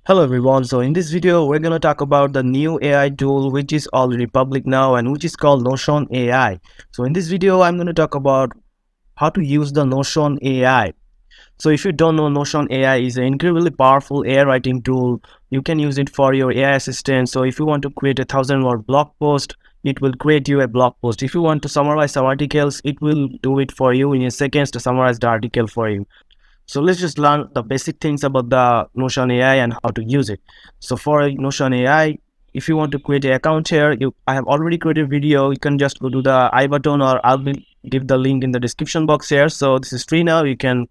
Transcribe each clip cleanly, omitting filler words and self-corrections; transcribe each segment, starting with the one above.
Hello everyone, so in this video we're going to talk about the new AI tool which is already public now and which is called Notion AI. So in this video I'm going to talk about how to use the Notion AI. So if you don't know, Notion AI is an incredibly powerful AI writing tool. You can use it for your AI assistant. So if you want to create 1,000 word blog post, it will create you a blog post. If you want to summarize some articles, it will do it for you in a seconds to summarize the article for you. So let's just learn the basic things about the Notion AI and how to use it. So for Notion AI, if you want to create an account here, I have already created a video. You can just go to the I button or give the link in the description box here. So this is free now. You can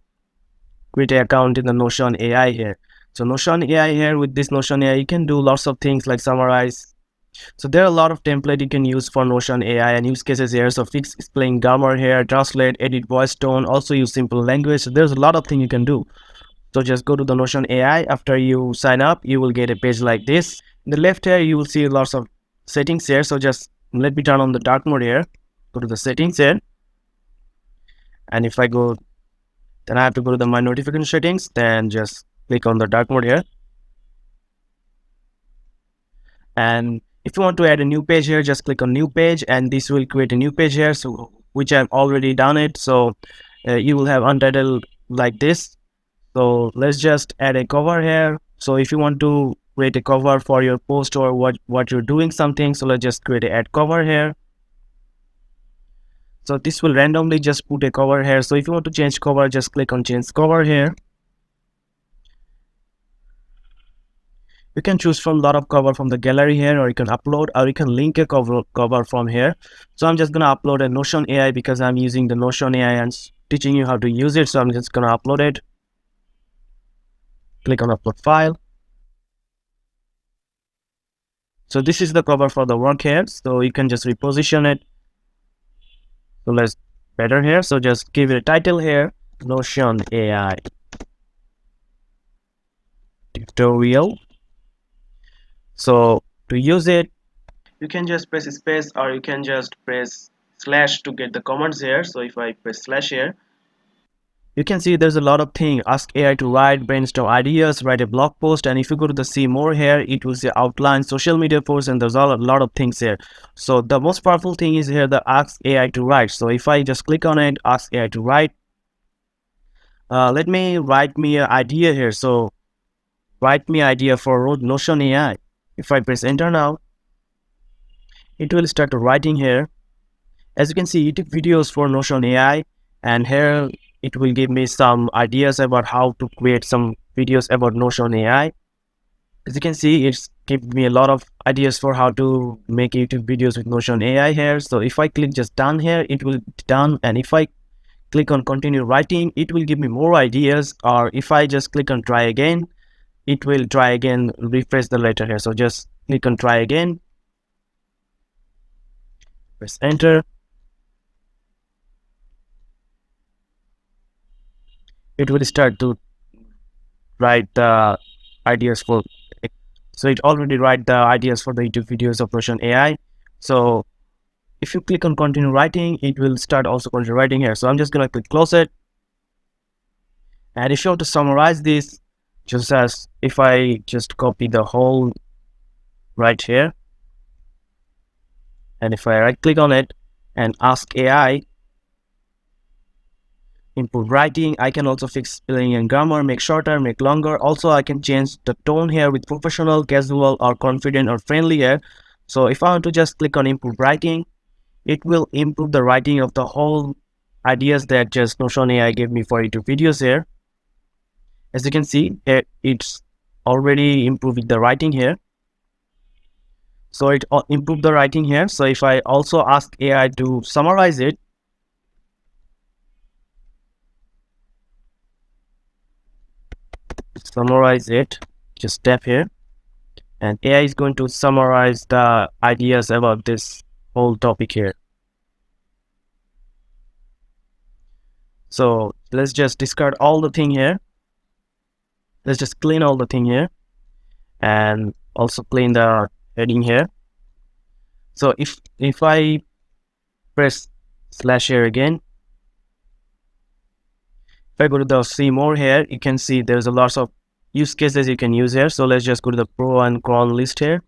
create an account in the Notion AI here. So Notion AI here, with this Notion AI, you can do lots of things like summarize. So there are a lot of template you can use for Notion AI and use cases here. So fix explain grammar here, translate, edit voice tone, also use simple language. So there's a lot of things you can do. So just go to the Notion AI. After you sign up, you will get a page like this. In the left here, you will see lots of settings here. So just let me turn on the dark mode here. Go to the settings here. And if I go, then I have to go to my notification settings. Then just click on the dark mode here. And if you want to add a new page here, just click on new page and this will create a new page here. So which I've already done it. So you will have untitled like this. So let's just add a cover here. So if you want to create a cover for your post or what you're doing something, so let's just create a add cover here. So this will randomly just put a cover here. So if you want to change cover, just click on change cover here. You can choose from a lot of cover from the gallery here, or you can upload, or you can link a cover from here. So I'm just gonna upload a Notion AI because I'm using the Notion AI and teaching you how to use it. So I'm just gonna upload it. Click on upload file. So this is the cover for the work here. So you can just reposition it. So let's better here. So just give it a title here, Notion AI tutorial. So to use it, you can just press space or you can just press slash to get the commands here. So if I press slash here, you can see there's a lot of things. Ask AI to write, brainstorm ideas, write a blog post, and if you go to the see more here, it will say outline, social media posts, and there's a lot of things here. So the most powerful thing is here the ask AI to write. So if I just click on it, ask AI to write, let me write me an idea here. So write me idea for Notion AI. If I press enter now, it will start writing here. As you can see, YouTube videos for Notion AI, and here it will give me some ideas about how to create some videos about Notion AI. As you can see, it's given me a lot of ideas for how to make YouTube videos with Notion AI here. So if I click just done here, it will be done. And if I click on continue writing, it will give me more ideas. Or if I just click on try again, it will try again, refresh the letter here. So just click on try again, press enter. It will start to write the ideas for, so it already write the ideas for the YouTube videos of Notion AI. So if you click on continue writing, it will start also continue writing here. So I'm just gonna click close it. And if you want to summarize this, just as if I just copy the whole right here, and if I right click on it and ask AI input writing, I can also fix spelling and grammar, make shorter, make longer. Also I can change the tone here with professional, casual, or confident, or friendly here. So if I want to just click on input writing, it will improve the writing of the whole ideas that just Notion AI gave me for YouTube videos here. As you can see, it's already improving the writing here. So it improved the writing here. So if I also ask AI to summarize it, just tap here, and AI is going to summarize the ideas about this whole topic here. So let's just discard all the thing here. Let's just clean all the thing here and also clean the heading here. So if I press slash here again, if I go to the see more here, you can see there's a lot of use cases you can use here. So let's just go to the pro and con list here.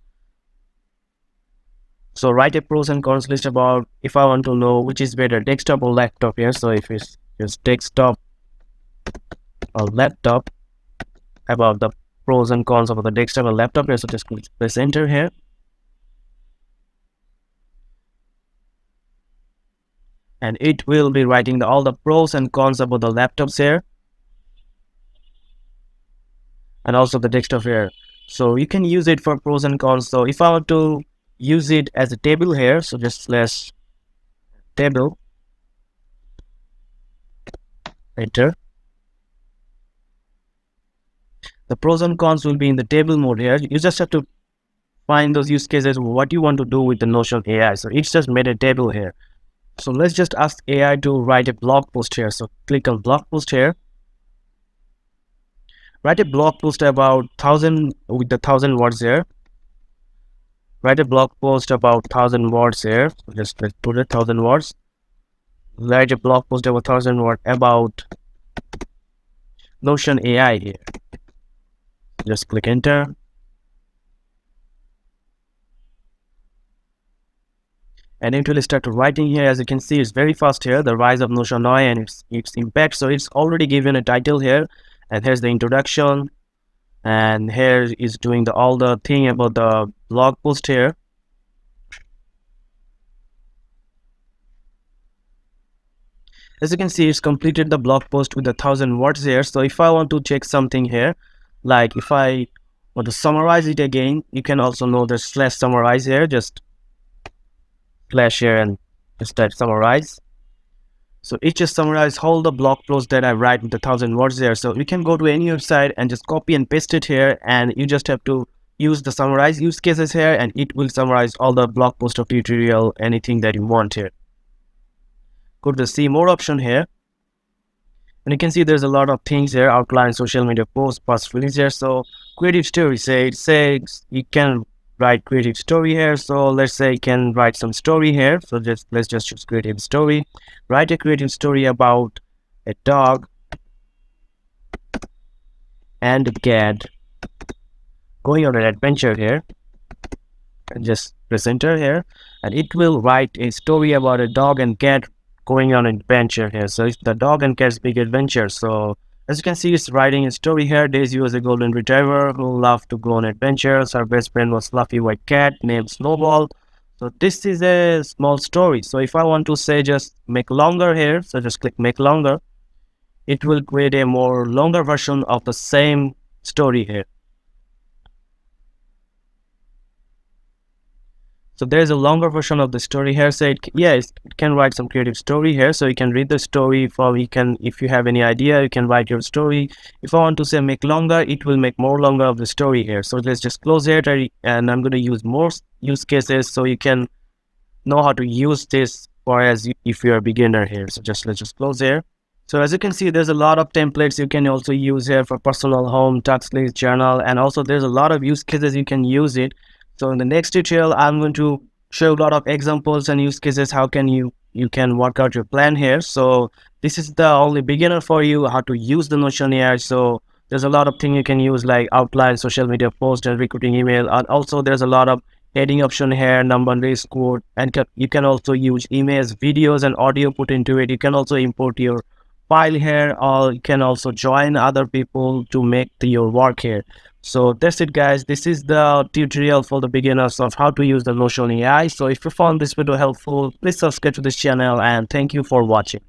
So write a pros and cons list about if I want to know which is better, desktop or laptop here. So if it's just desktop or laptop, about the pros and cons of the desktop or laptop here. So just press enter here. And it will be writing all the pros and cons about the laptops here. And also the desktop here. So you can use it for pros and cons. So if I want to use it as a table here, so just slash table, enter. The pros and cons will be in the table mode here. You just have to find those use cases, what you want to do with the Notion AI. So it's just made a table here. So let's just ask AI to write a blog post here. So click on blog post here. Write a blog post about 1000 with the 1000 words here. Write a blog post about 1000 words here. So just let's put it 1000 words. Write a blog post about 1000 words about Notion AI here. Just click enter. And it will start writing here. As you can see, it's very fast here. The rise of Notion AI and its impact. So it's already given a title here. And here's the introduction. And here is doing all the thing about the blog post here. As you can see, it's completed the blog post with 1000 words here. So if I want to check something here, like if I want to summarize it again, you can also know the slash summarize here. Just slash here and just type summarize. So it just summarizes all the blog posts that I write with 1000 words there. So you can go to any website and just copy and paste it here, and you just have to use the summarize use cases here, and it will summarize all the blog post of tutorial, anything that you want here. Go to the see more option here, and you can see there's a lot of things here: outline, social media posts, past release here. So creative story, say you can write creative story here. So let's say you can write some story here. So let's just choose creative story. Write a creative story about a dog and a cat going on an adventure here, and just press enter here, and it will write a story about a dog and cat going on an adventure here. So it's the dog and cat's big adventure. So as you can see, it's writing a story here. Daisy was a golden retriever who loved to go on adventures. Her best friend was fluffy white cat named Snowball. So this is a small story. So if I want to say just make longer here, so just click make longer, it will create a more longer version of the same story here. So there's a longer version of the story here. So it can write some creative story here. So you can read the story if you have any idea, you can write your story. If I want to say make longer, it will make more longer of the story here. So let's just close it, and I'm going to use more use cases so you can know how to use this if you're a beginner here. So let's just close here. So as you can see, there's a lot of templates you can also use here for personal home, task list, journal, and also there's a lot of use cases you can use it. So in the next tutorial, I'm going to show a lot of examples and use cases. How can you can work out your plan here. So this is the only beginner for you, how to use the Notion AI. So there's a lot of things you can use like outline, social media post, and recruiting email. And also there's a lot of heading option here, number, race code, and you can also use images, videos, and audio put into it. You can also import your file here, or you can also join other people to make your work here. So that's it, guys. This is the tutorial for the beginners of how to use the Notion AI. So if you found this video helpful, please subscribe to this channel, and thank you for watching.